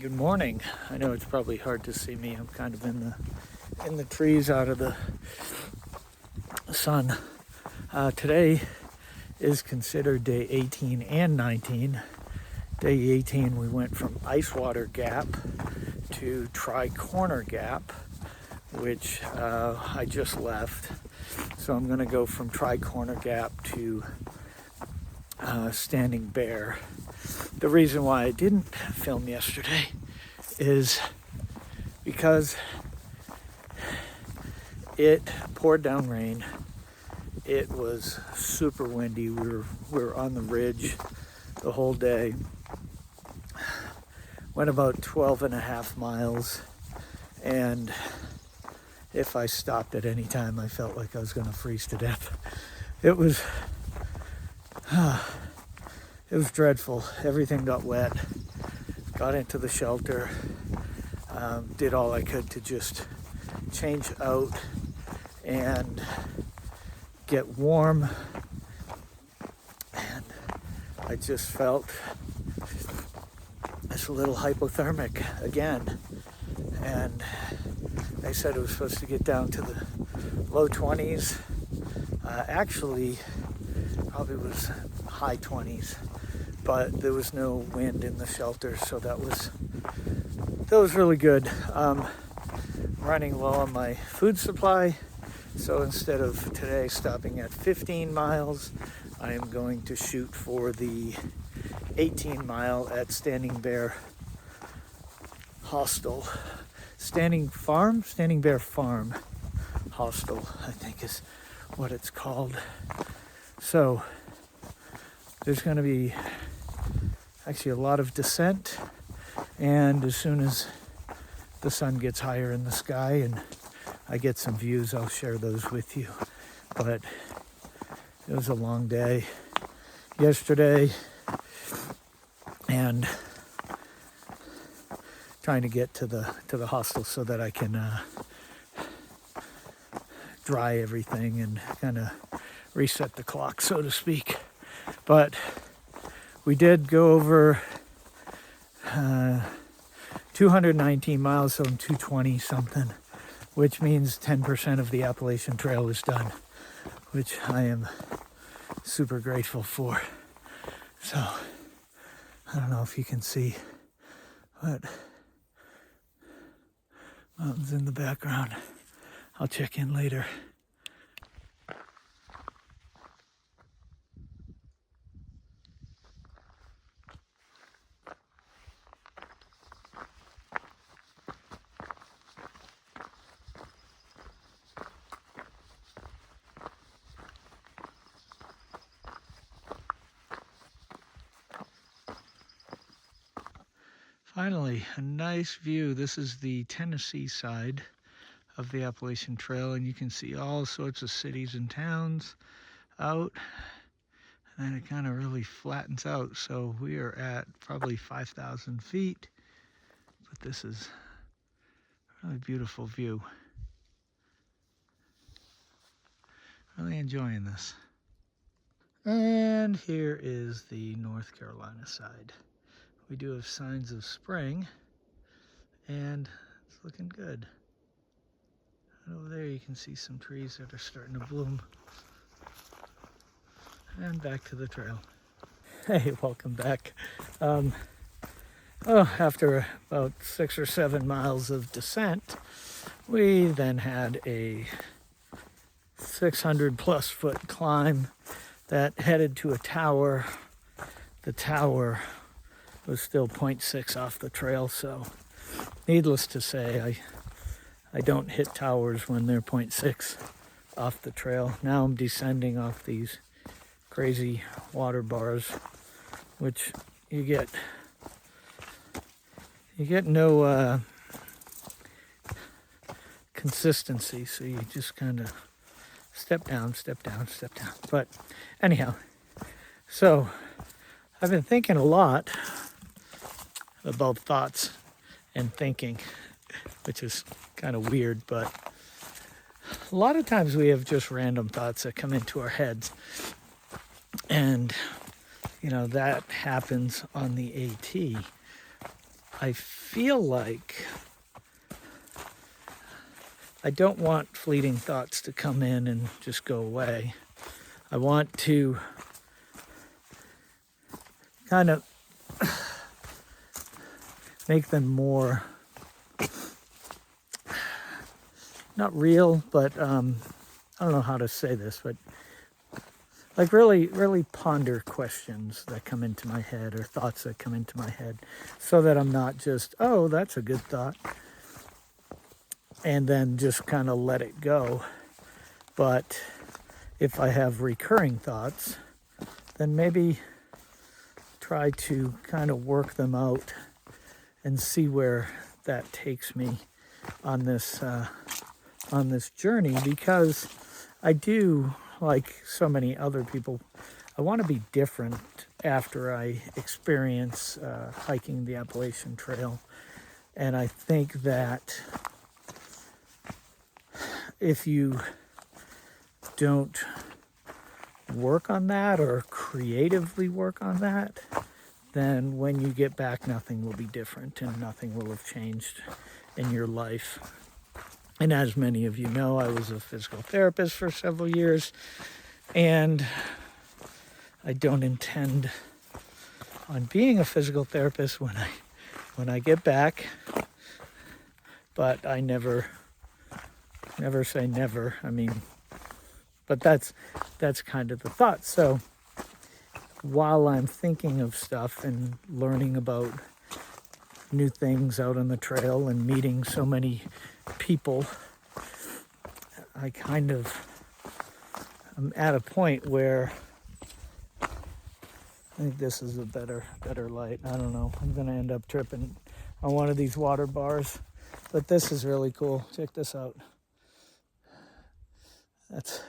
Good morning. I know it's probably hard to see me. I'm kind of in the trees out of the sun. Today is considered day 18 and 19. Day 18 we went from Icewater Gap to Tri-Corner Gap, which I just left. So I'm going to go from Tri-Corner Gap to Standing Bear. The reason why I didn't film yesterday is because it poured down rain. It was super windy. We were on the ridge the whole day. Went about 12.5 miles, and if I stopped at any time, I felt like I was going to freeze to death. It was dreadful. Everything got wet. Got into the shelter. Did all I could to just change out and get warm. And I just felt a little hypothermic again. And they said it was supposed to get down to the low 20s. Actually, probably was high 20s. But there was no wind in the shelter, so that was really good. Running low on my food supply, so instead of today stopping at 15 miles, I am going to shoot for the 18 mile at Standing Bear Hostel. Standing Bear Farm Hostel, I think is what it's called. So there's going to be actually a lot of descent, and as soon as the sun gets higher in the sky and I get some views, I'll share those with you. But it was a long day yesterday, and trying to get to the hostel so that I can dry everything and kind of reset the clock, so to speak. But we did go over 219 miles, so I'm 220 something, which means 10% of the Appalachian Trail is done, which I am super grateful for. So I don't know if you can see, but mountains in the background. I'll check in later. Finally, a nice view. This is the Tennessee side of the Appalachian Trail, and you can see all sorts of cities and towns out, and then it kind of really flattens out. So we are at probably 5,000 feet, but this is a really beautiful view. Really enjoying this. And here is the North Carolina side. We do have signs of spring, and it's looking good. And over there you can see some trees that are starting to bloom. And back to the trail. Hey, welcome back. After about 6 or 7 miles of descent, we then had a 600 plus foot climb that headed to a tower. The tower was still 0.6 off the trail, so needless to say, I don't hit towers when they're 0.6 off the trail. Now I'm descending off these crazy water bars, which you get no consistency, so you just kind of step down, step down, step down. But anyhow, so I've been thinking a lot about thoughts and thinking, which is kind of weird, but a lot of times we have just random thoughts that come into our heads, and you know that happens on the AT. I feel like I don't want fleeting thoughts to come in and just go away. I want to kind of make them more, not real, but I don't know how to say this, but like really, really ponder questions that come into my head or thoughts that come into my head, so that I'm not just, oh, that's a good thought, and then just kind of let it go. But if I have recurring thoughts, then maybe try to kind of work them out and see where that takes me on this journey, because I do, like so many other people, I want to be different after I experience hiking the Appalachian Trail. And I think that if you don't work on that or creatively work on that, then when you get back, nothing will be different and nothing will have changed in your life. And as many of you know, I was a physical therapist for several years, and I don't intend on being a physical therapist when I get back. But I never say never. I mean, but that's kind of the thought. So while I'm thinking of stuff and learning about new things out on the trail and meeting so many people, I kind of am at a point where I think this is a better light. I don't know. I'm going to end up tripping on one of these water bars, but this is really cool. Check this out. It's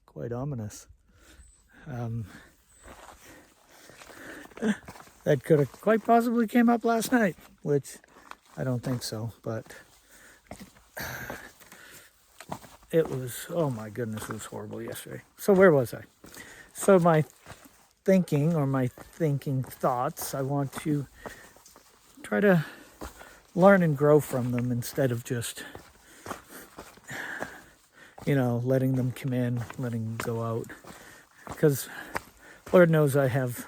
quite ominous. That could have quite possibly came up last night, which I don't think so, but it was, oh my goodness, it was horrible yesterday. So where was I? So my thinking thoughts, I want to try to learn and grow from them instead of just, letting them come in, letting them go out. Because Lord knows I have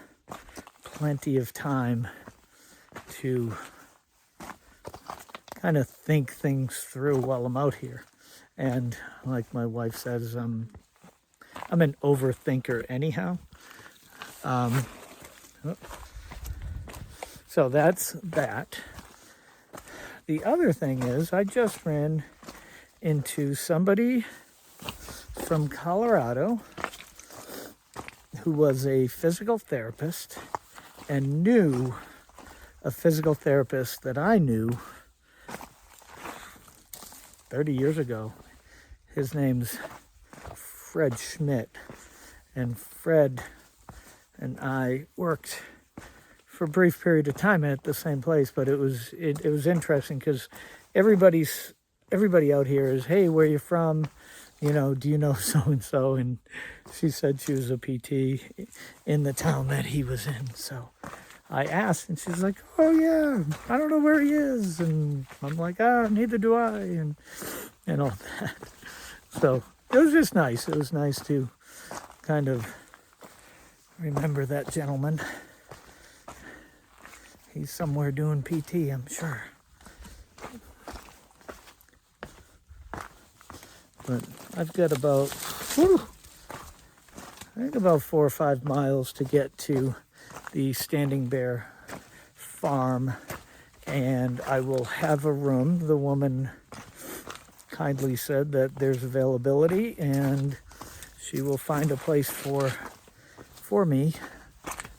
plenty of time to kind of think things through while I'm out here. And like my wife says, I'm an overthinker anyhow. So that's that. The other thing is, I just ran into somebody from Colorado who was a physical therapist and knew a physical therapist that I knew 30 years ago. His name's Fred Schmidt, and Fred and I worked for a brief period of time at the same place, but it was interesting because everybody out here is, hey, where are you from? Do you know so-and-so? And she said she was a PT in the town that he was in. So I asked, and she's like, oh yeah, I don't know where he is. And I'm like, neither do I, and all that. So it was just nice. It was nice to kind of remember that gentleman. He's somewhere doing PT, I'm sure. But I've got about 4 or 5 miles to get to the Standing Bear farm, and I will have a room. The woman kindly said that there's availability, and she will find a place for me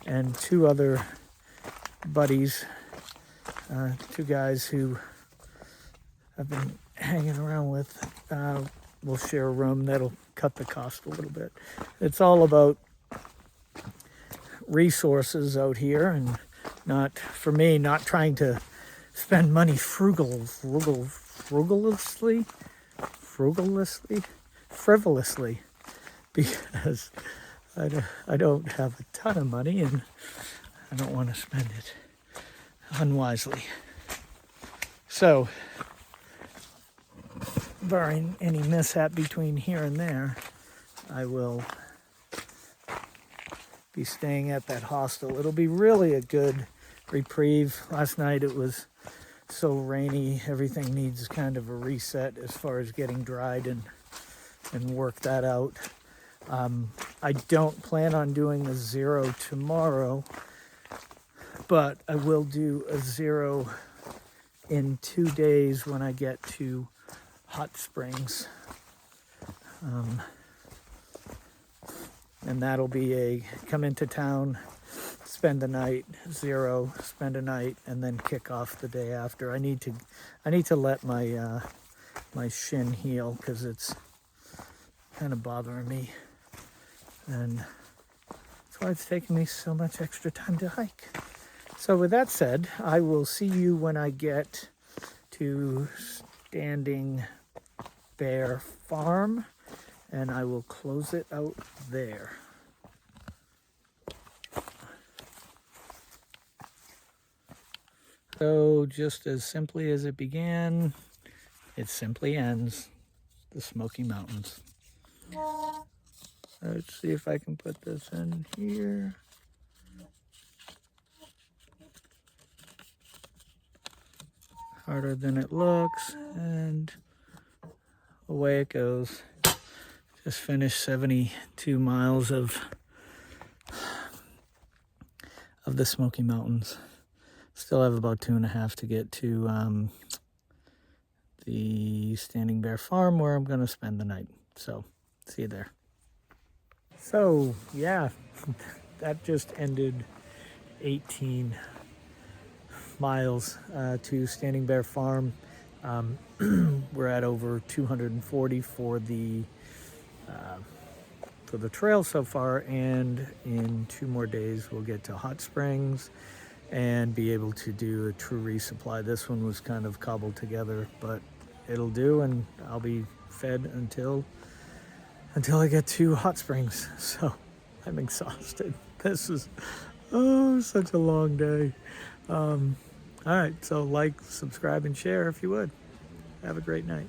and 2 other buddies, 2 guys who I've been hanging around with. We'll share a room. That'll cut the cost a little bit. It's all about resources out here, and not trying to spend money frivolously, because I don't have a ton of money and I don't want to spend it unwisely. So, barring any mishap between here and there, I will be staying at that hostel. It'll be really a good reprieve. Last night it was so rainy, everything needs kind of a reset as far as getting dried and work that out. I don't plan on doing a 0 tomorrow, but I will do a 0 in 2 days when I get to Hot Springs. And that'll be a come into town, spend the night, 0, spend a night, and then kick off the day after. I need to let my my shin heal because it's kind of bothering me, and that's why it's taking me so much extra time to hike. So with that said, I will see you when I get to Standing Bear Farm, and I will close it out there. So just as simply as it began, it simply ends. The Smoky Mountains. Let's see if I can put this in here. Harder than it looks, and away it goes. Just finished 72 miles of the Smoky Mountains. Still have about 2.5 to get to the Standing Bear Farm, where I'm going to spend the night. So, see you there. So, yeah, that just ended 18 miles to Standing Bear Farm. We're at over 240 for the trail so far, and in 2 more days we'll get to Hot Springs and be able to do a true resupply. This one was kind of cobbled together, but it'll do, and I'll be fed until I get to Hot Springs. So I'm exhausted. This is such a long day. All right, so like, subscribe, and share if you would. Have a great night.